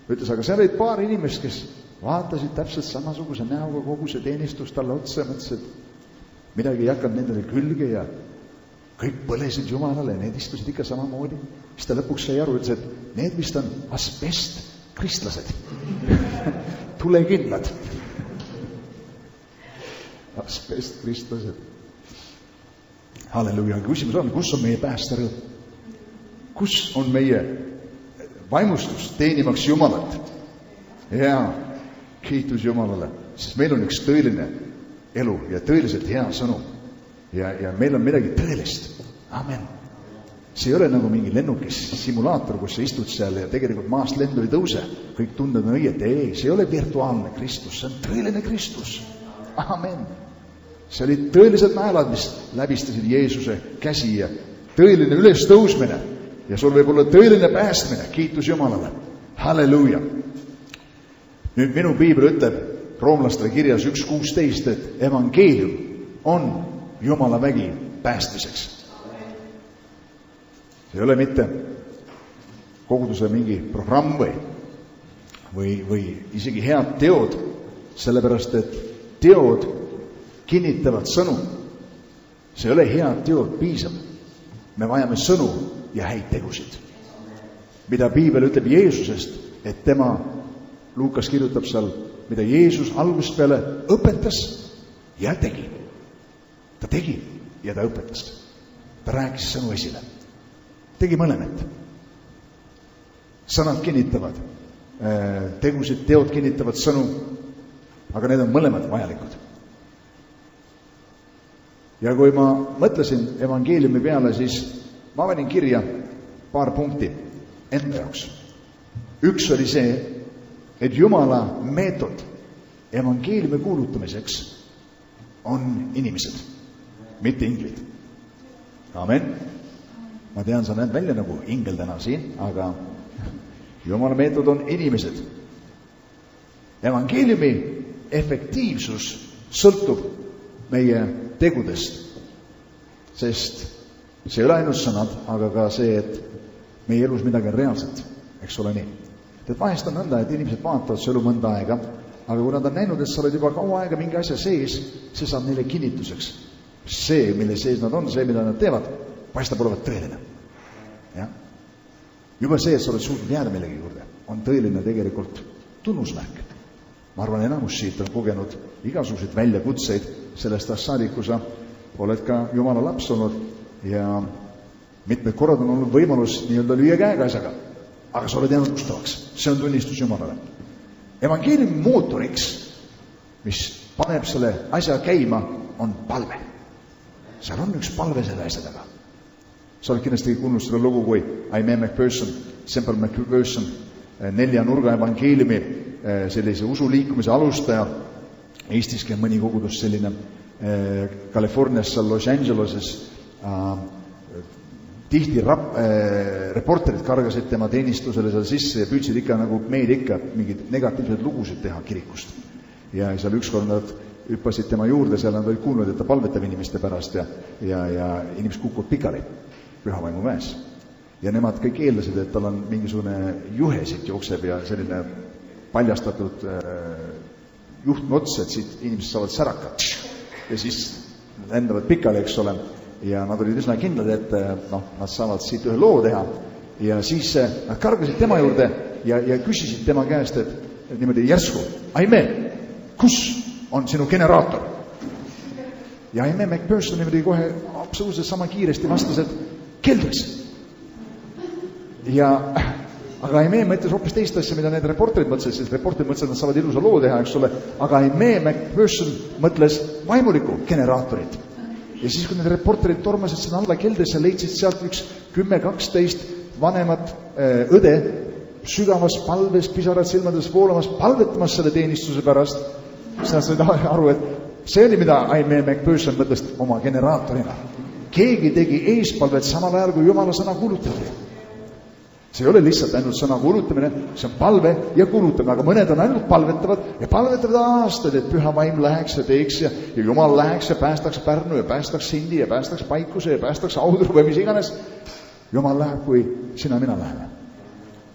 Ütles, aga seal olid paar inimest, kes vaatasid täpselt samasuguse näoga kogu see teenistus talle otsa ja mõtlesid, et midagi ei hakanud nendele külge ja kõik põlesid Jumalale ja need istusid ikka samamoodi. Siis ta lõpuks sai aru, ütles, et need vist on asbest kristlased. Tulekindlad. Asbest kristlased. Halleluja. Küsimus on, kus on meie päästerõõm? Kus on meie vaimustus teenimaks Jumalat? Ja kiitus Jumalale, sest meil on üks tõeline elu ja tõeliselt hea sõnum. Ja meil on midagi tõelist. Amen. See ei ole nagu mingi lennukis simulaator, kus sa istud seal ja tegelikult maast lendu ei tõuse. Kõik tunded on õieti. Ei, see ei ole virtuaalne Kristus, see on tõeline Kristus. Amen. See oli tõelised naelad, mis läbistasid Jeesuse käsi ja tõeline ülestõusmine. Ja sul võib olla tõeline päästmine. Kiitus Jumalale. Halleluja. Nüüd minu Piibel ütleb roomlastele kirjas 1.16, et evangeelium on Jumala vägi päästmiseks. See ei ole mitte koguduse mingi programm või isegi head teod, sellepärast et teod kinnitavad sõnu. See ei ole head teod piisav. Me vajame sõnu, ja häid tegusid. Mida piibel ütleb Jeesusest, et tema, Luukas kirjutab seal, mida Jeesus algusest peale õpetas ja tegi. Ta tegi ja ta õpetas. Ta rääkis sõnu esile. Tegi mõlemat. Sõnad kinnitavad, tegusid, teod kinnitavad sõnu, aga need on mõlemad vajalikud. Ja kui ma mõtlesin evangeeliumi peale, siis ma panin kirja paar punkti enda jaoks. Üks oli see, et Jumala meetod evangeeliumi kuulutamiseks on inimesed, mitte inglid. Amen. Ma tean, sa näed välja nagu ingel täna siin, aga Jumala meetod on inimesed. Evangeeliumi efektiivsus sõltub meie tegudest, sest see ei ole ainult sõnad, aga ka see, et meie elus midagi on reaalset, eks ole nii. Et vahest on nõnda, et inimesed vaatavad su elu mõnda aega, aga kui nad on näinud, et sa oled juba kaua aega mingi asja sees, see saab neile kinnituseks. See, mille sees nad on, see, mida nad teevad, paistab olevat tõeline. Ja? Juba see, et sa oled suutnud jääda millegi juurde, on tõeline tegelikult tunnusmärk. Ma arvan, enamus siit on kogenud igasuguseid väljakutseid sellest saadik, kui sa oled ka Jumala laps olnud ja mitmed korrad on olnud võimalus nii-öelda lüüa käega asjaga, aga sa oled jäänud ustavaks. See on tunnistus Jumalale. Evangeeliumi mootoriks, mis paneb selle asja käima, on palve. Seal on üks palve selle asja taga. Sa oled kindlasti kuulnud seda lugu, kui Aimee McPherson, Semper McPherson, 4 nurga evangeeliumi, sellise usuliikumise alustaja. Eestiski on mõni kogudus selline, Californias, seal Los Angeleses, tihti reporterid kargasid tema teenistusele seal sisse ja püüdsid ikka nagu meid ikka mingid negatiivsed lugusid teha kirikust. Ja seal ükskord nad hüppasid tema juurde, seal nad olid kuulnud, et ta palvetab inimeste pärast ja inimesed kukuvad pikali pühavaimu väes. Ja nemad kõik eeldasid, et tal on mingisugune juhesid jookseb ja selline paljastatud juhtme ots, et siit inimesed saavad särakad ja siis lendavad pikali, eks ole. Ja nad olid üsna kindlad, et nad saavad siit ühe loo teha ja siis nad kargasid tema juurde ja küsisid tema käest, et niimoodi järsku, Aimee, kus on sinu generaator? Ja Aimee McPherson niimoodi kohe absoluutselt sama kiiresti vastas, et keldris. Aga Aimee mõtles hoopis teist asja, mida need reporterid mõtlesid, sest reporterid mõtlesid, et nad saavad ilusa loo teha, eks ole, aga Aimee McPherson mõtles vaimulikku generaatorit. Ja siis, kui need reporterid tormasid seda alla keldrisse, leidsid sealt üks 10-12 vanemat õde sügavas palves, pisarad silmades voolamas, palvetamas selle teenistuse pärast. Sa said aru, et see oli, mida Aimee McPherson mõtles oma generaatorina. Keegi tegi eespalvet samal ajal, kui Jumala sõna kuulutati. See ei ole lihtsalt ainult sõna kuulutamine, see on palve ja kuulutamine, aga mõned on ainult palvetavad ja palvetavad aastaid, et püha vaim läheks ja teeks ja Jumal läheks ja päästaks Pärnu ja päästaks Sindi ja päästaks Paikuse ja päästaks Audru või mis iganes. Jumal läheb, kui sina ja mina läheme.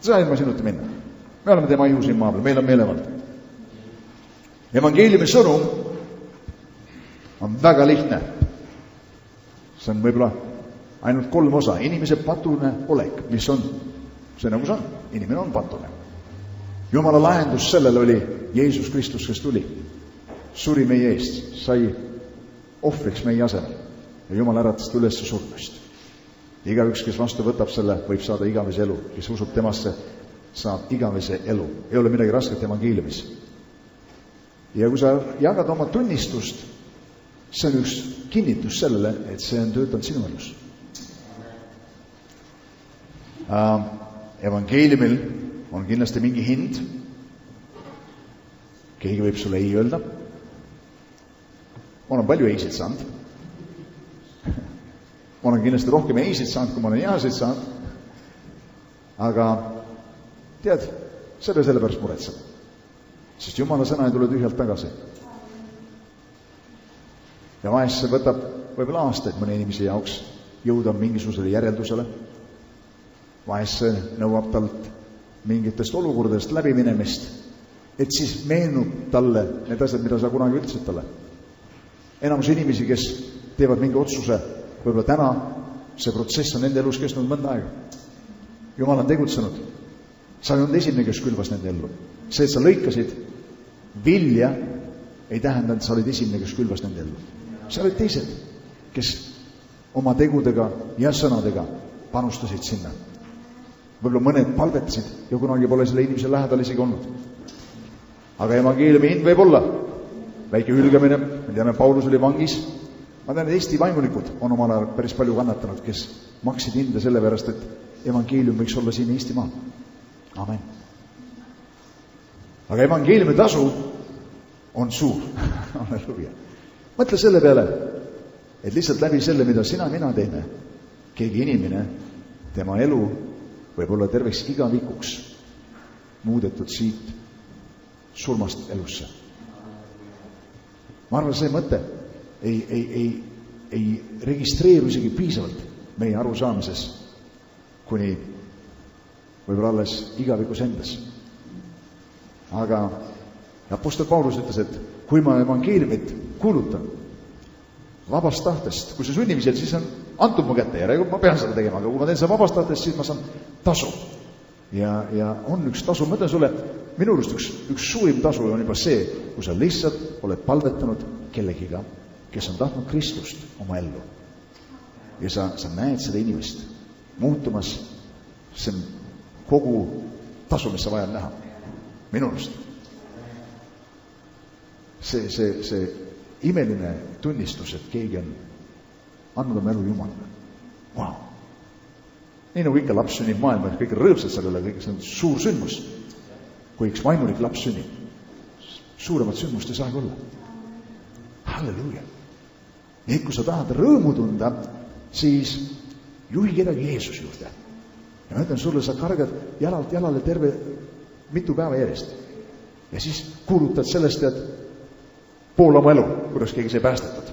Sa ilma sinuti minna. Me oleme tema ihu siin maa peal, meil on meelevald. Evangeeliumi sõnum on väga lihtne. See on võib-olla ainult 3 osa. Inimese patune olek, mis on see nagu see on. Inimene on patune. Jumala lahendus sellele oli Jeesus Kristus, kes tuli. Suri meie eest, sai ohvriks meie asemel. Ja Jumal äratas ta üles surnust. Igaüks, kes vastu võtab selle, võib saada igavese elu. Kes usub temasse, saab igavese elu. Ei ole midagi rasket evangeeliumis. Ja kui sa jagad oma tunnistust, see on üks kinnitus sellele, et see on töötanud sinu elus. Evangeeliumil on kindlasti mingi hind. Keegi võib sulle ei öelda. Ma olen palju eisid saanud. Ma olen kindlasti rohkem eisid saanud, kui ma olen jaasid saanud. Aga tead, selle pärast muretseb. Sest Jumala sõna ei tule tühjalt tagasi. Ja vahest see võtab võib-olla aastaid mõne inimese jaoks jõuda mingisugusele järeldusele. Vahest see nõuab talt mingitest olukordadest läbiminemist, et siis meenub talle need asjad, mida sa kunagi ütlesid talle. Enamus inimesi, kes teevad mingi otsuse võib-olla täna, see protsess on nende elus kestnud mõnda aega. Jumal on tegutsenud. Sa ei olnud esimene, kes külvas nende ellu. See, et sa lõikasid vilja, ei tähenda, et sa olid esimene, kes külvas nende ellu. Sa olid teised, kes oma tegudega ja sõnadega panustasid sinna. Võib-olla mõned palvetasid ja kunagi pole selle inimese lähedal isegi olnud. Aga evangeeliumi hind võib olla väike hülgamine, me teame, Paulus oli vangis. Ma tean, et Eesti vaimulikud on omal ajal päris palju kannatanud, kes maksid hinda selle pärast, et evangeelium võiks olla siin Eestimaal. Amen. Aga evangeeliumi tasu on suur. Halleluja. Mõtle selle peale, et lihtsalt läbi selle, mida sina, mina teeme, keegi inimene, tema elu võib olla terveks igavikuks muudetud siit surmast elusse. Ma arvan, see mõte ei registreeru isegi piisavalt meie arusaamises, kuni võib-olla alles igavikus endas. Aga apostel Paulus ütles, et kui ma evangeeliumit kuulutan vabast tahtest, kui see sunnimisel, siis on antud mu kätte ja ma pean seda tegema, aga kui ma teen seda vabast tahtest, siis ma saan tasu. Ja on üks tasu, ma ütlen sulle, minu arust üks suurim tasu on juba see, kui sa lihtsalt oled palvetanud kellegiga, kes on tahtnud Kristust oma ellu. Ja sa näed seda inimest muutumas, see on kogu tasu, mis sa vajad näha. Minu arust. See imeline tunnistus, et keegi on andnud oma elu Jumalale. Wow. Nii nagu ikka laps sünnib maailma, kõik rõõmsad selle üle, kõik see on suur sündmus. Kui üks vaimulik laps sünnib, suuremat sündmust ei saagi olla. Halleluuja. Nii, kui sa tahad rõõmu tunda, siis juhi kedagi Jeesus juurde. Ja ma ütlen sulle, sa kargad jalalt jalale terve mitu päeva järjest. Ja siis kuulutad sellest, et pool oma elu, kuidas keegi sai päästetud.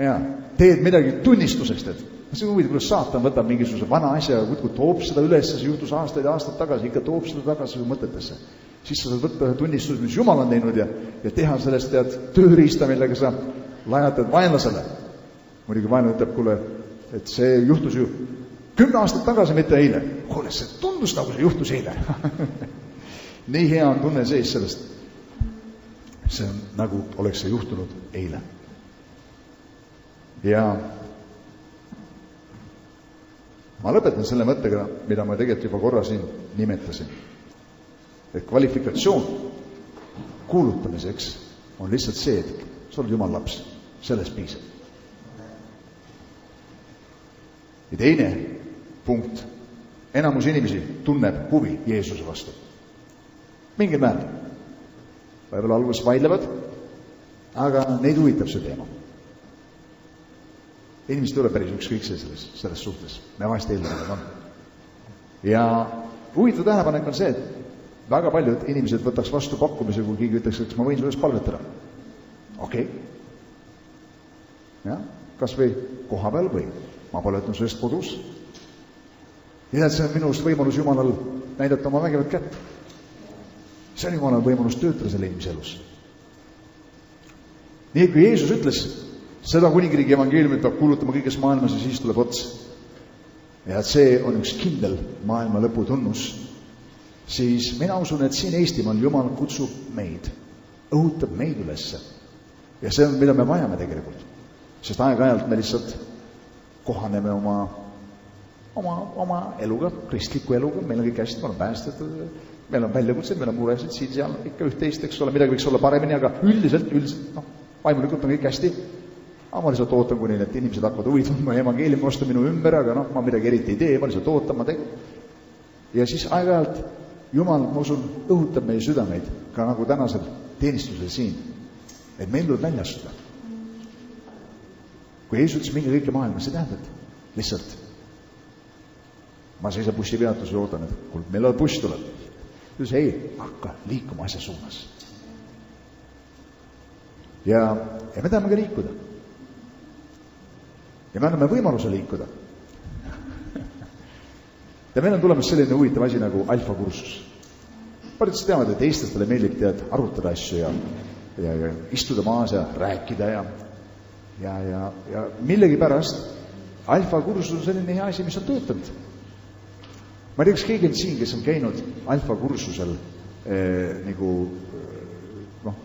Ja teed midagi tunnistusest, et see on huvitav, kuidas saatan võtab mingisuguse vana asja ja kui toob seda üles, see juhtus aastaid ja aastaid tagasi, ikka toob seda tagasi su mõtetesse. Siis sa saad võtta ühe tunnistus, mis Jumal on teinud ja teha sellest tead tööriista, millega sa lajatad vaenlasele. Muidugi vaenlane ütleb, kuule, et see juhtus ju 10 aastat tagasi, mitte eile. Kuule, see tundus nagu see juhtus eile. Nii hea on tunne sees sellest. See on nagu oleks see juhtunud eile. Ja ma lõpetan selle mõttega, mida ma tegelikult juba korra siin nimetasin. Et kvalifikatsioon kuulutamiseks on lihtsalt see, et sa oled Jumal laps. Sellest piisab. Ja teine punkt. Enamus inimesi tunneb huvi Jeesuse vastu. Mingil määral. Võib-olla alguses vaidlevad, aga neid huvitab see teema. Inimesed ei ole päris ükskõik selles suhtes. Me vahest eeldavad on. Ja huvitav tähelepanek on see, et väga paljud inimesed võtaks vastu pakkumise, kui keegi ütleks, et ma võin sulle palvetada. Okei. Ja, kas või koha peal või ma palvetan sellest kodus. Ja see on minust võimalus Jumalal näidata oma vägevat kätt. See on Jumalal võimalus töötada selle inimese elus. Nii, kui Jeesus ütles, seda kuningriigi evangeeliumit peab kuulutama kõiges maailmas ja siis tuleb ots. Ja see on üks kindel maailma lõpu tunnus. Siis mina usun, et siin Eestimaal Jumal kutsub meid, õhutab meid ülesse. Ja see on, mida me vajame tegelikult. Sest aeg-ajalt me lihtsalt kohaneme oma eluga, kristliku eluga, meil on kõik hästi, me oleme päästetud, meil on väljakutsed, meil on muresid, siin seal ikka üht-teist, eks ole, midagi võiks olla paremini, aga üldiselt, vaimulikult on kõik hästi. Aga ma lihtsalt ootan, kuni need inimesed hakkavad huvitama evangeeliumi vastu minu ümber, aga ma midagi eriti ei tee, ma lihtsalt ootan, ma tegin. Ja siis aeg-ajalt Jumal, ma usun, õhutab meie südameid, ka nagu tänasel teenistusel siin, et meil tuleb välja astuda. Kui Jeesus ütles mingi kõike maailma, see tähendab, et lihtsalt ma seisan bussipeatus ja ootan, et millal buss tuleb. Ütles, ei, hakka liikuma asja suunas. Ja me tahame ka liikuda. Ja me anname võimaluse liikuda. Ja meil on tulemas selline huvitav asi nagu alfa-kursus. Paljud teavad, et eestlastele meeldib arutada asju ja istuda maas ja rääkida ja millegipärast alfa kursus on selline hea asi, mis on töötanud. Ma ei tea, kas keegi on siin, kes on käinud alfa kursusel nagu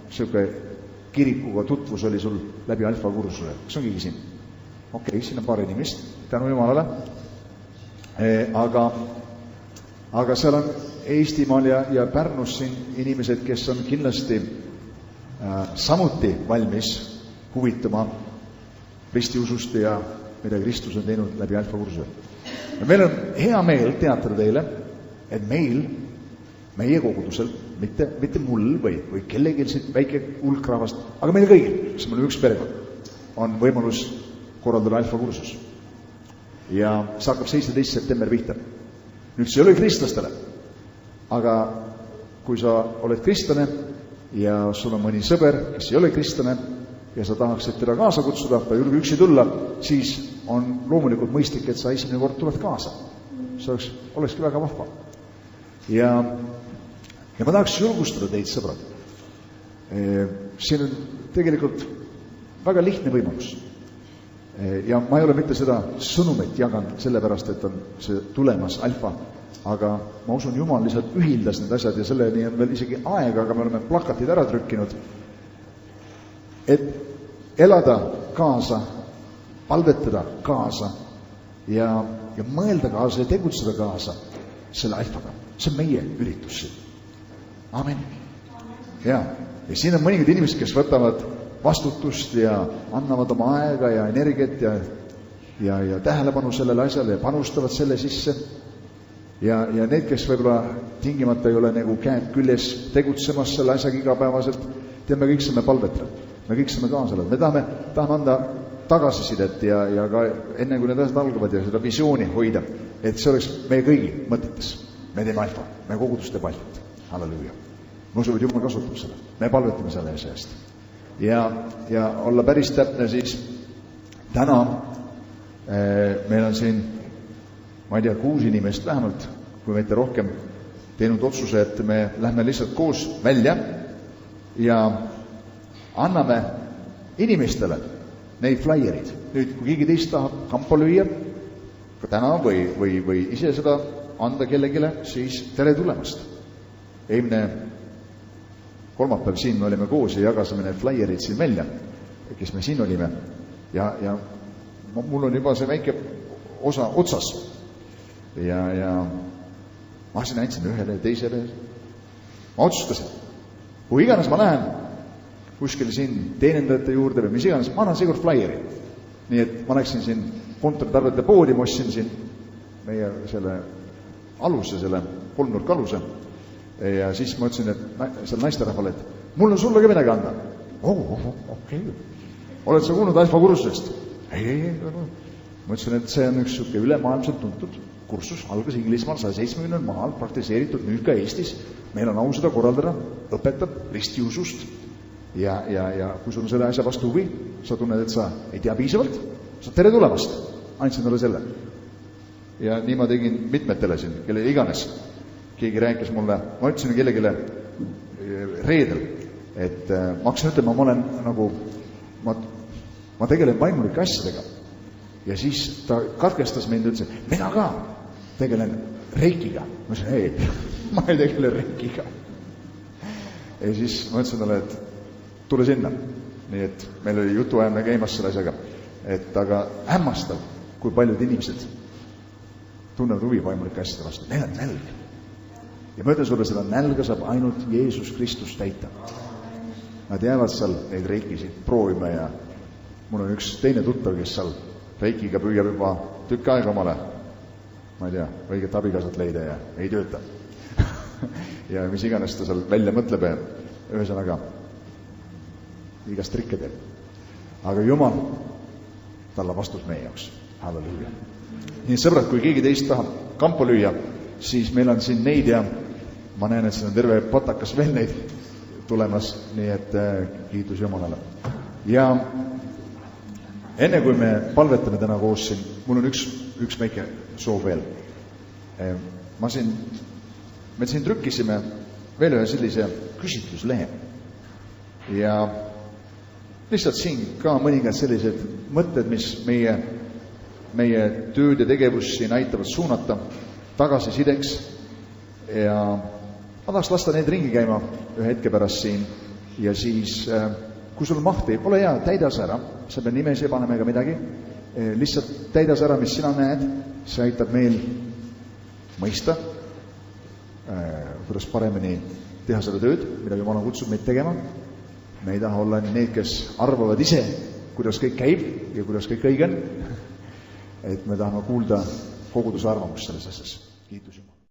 siuke kirikuga tutvus oli sul läbi alfa kursuse. Kas on keegi siin? Okei, siin on paar inimest, tänu Jumalale. Aga seal on Eestimaal ja Pärnus siin inimesed, kes on kindlasti samuti valmis huvituma ristiusust ja mida Kristus on teinud läbi alfa kursuse. Ja meil on hea meel teatada teile, et meie kogudusel, mitte mul või kellelgi siit väike hulk rahvast, aga meil kõigil, kes meil on üks perekond, on võimalus korraldada alfa kursus. Ja see hakkab 17. september pihta. Nüüd see ei ole kristlastele, aga kui sa oled kristlane ja sul on mõni sõber, kes ei ole kristlane ja sa tahaksid teda kaasa kutsuda, ta julge üksi tulla, siis on loomulikult mõistlik, et sa esimene kord tuled kaasa. See olekski väga vahva. Ja ma tahaks julgustada teid, sõbrad. Siin on tegelikult väga lihtne võimalus. Ja ma ei ole mitte seda sõnumit jaganud sellepärast, et on see tulemas alfa, aga ma usun, Jumal lihtsalt ühildas need asjad ja selleni on veel isegi aega, aga me oleme plakatid ära trükkinud, et elada kaasa, palvetada kaasa ja mõelda kaasa ja tegutseda kaasa selle alfaga. See on meie üritus siin. Amen. Ja siin on mõningad inimesed, kes võtavad vastutust ja annavad oma aega ja energiat ja tähelepanu sellele asjale ja panustavad selle sisse. Ja need, kes võib-olla tingimata ei ole nagu käed küljes tegutsemas selle asjaga igapäevaselt, me kõik saame palvetada. Me kõik saame kaasa. Me tahame anda tagasisidet ja ka enne, kui need asjad algavad ja seda visiooni hoida, et see oleks meie kõigi mõtetes. Me teeme alfa, meie kogudus teeb alfat. Halleluuja. Ma usun, et Jumal kasutab selle. Me palvetame selle eest. Ja olla päris täpne, siis täna meil on siin, ma ei tea, 6 inimest vähemalt, kui mitte rohkem, teinud otsuse, et me lähme lihtsalt koos välja ja anname inimestele neid flaierid. Nüüd, kui keegi teist tahab kampa lüüa, ka täna või ise seda anda kellegile, siis tere tulemast. Eelmine kolmapäev siin me olime koos ja jagasime need flaierid siin välja, kes me siin olime. Ja mul on juba see väike osa otsas. Ja ma siin andsin ühele ja teisele. Ma otsustasin, kui iganes ma lähen kuskil siin teenindajate juurde või mis iganes, ma annan seekord flaieri. Nii et ma läksin siin kontoritarvete poodi, ma ostsin siin meie selle aluse, selle kolmnurk aluse. Ja siis ma ütlesin, et seal naisterahvale, et mul on sulle ka midagi anda. Okei. Oled sa kuulnud alfa kursusest? Ei. Ma ütlesin, et see on üks suke ülemaailmselt tuntud kursus, algas Inglismaal 170 maal, praktiseeritud nüüd ka Eestis. Meil on au seda korraldada, õpetab ristiusust. Ja kui sul on selle asja vastu huvi, sa tunned, et sa ei tea piisavalt, sa tere tulemast. Andsin talle selle. Ja nii ma tegin mitmetele siin, kelle iganes. Keegi rääkis mulle, ma ütlesin kellegile reedel, et ma hakkasin ütlema, ma olen nagu, ma tegelen vaimulike asjadega. Ja siis ta katkestas mind ja ütles, mina ka tegelen reikiga. Ma ütlesin, ei, ma ei tegele reikiga. Ja siis ma ütlesin talle, et tule sinna. Nii et meil oli jutuajamine käimas selle asjaga. Et aga hämmastav, kui paljud inimesed tunnevad huvi vaimulike asjade vastu. Neil on nälg. Ja ma ütlen sulle, seda nälga saab ainult Jeesus Kristus täita. Nad jäävad seal neid reikisid proovima ja mul on üks teine tuttav, kes seal reikiga püüab juba tükk aega omale, ma ei tea, õiget abikaasat leida ja ei tööta. Ja mis iganes ta seal välja mõtleb ja ühesõnaga igast trikke teeb. Aga Jumal, tal on vastus meie jaoks. Halleluuja. Nii sõbrad, kui keegi teist tahab kampa lüüa, siis meil on siin neid ja ma näen, et siin on terve patakas veel neid tulemas, nii et kiitus Jumalale. Ja enne kui me palvetame täna koos siin, mul on üks väike soov veel. Me siin trükkisime veel ühe sellise küsitluslehe. Ja lihtsalt siin ka mõningad sellised mõtted, mis meie tööd ja tegevust siin aitavad suunata tagasisideks ja ma tahaks lasta neid ringi käima ühe hetke pärast siin ja siis kui sul mahti, ole hea, täida see ära, sa pead nimesi panema ega midagi, lihtsalt täida see ära, mis sina näed, see aitab meil mõista, kuidas paremini teha seda tööd, mida Jumal on kutsunud meid tegema. Me ei taha olla need, kes arvavad ise, kuidas kõik käib ja kuidas kõik õige on, et me tahame kuulda koguduse arvamust selles asjas. Kiitus.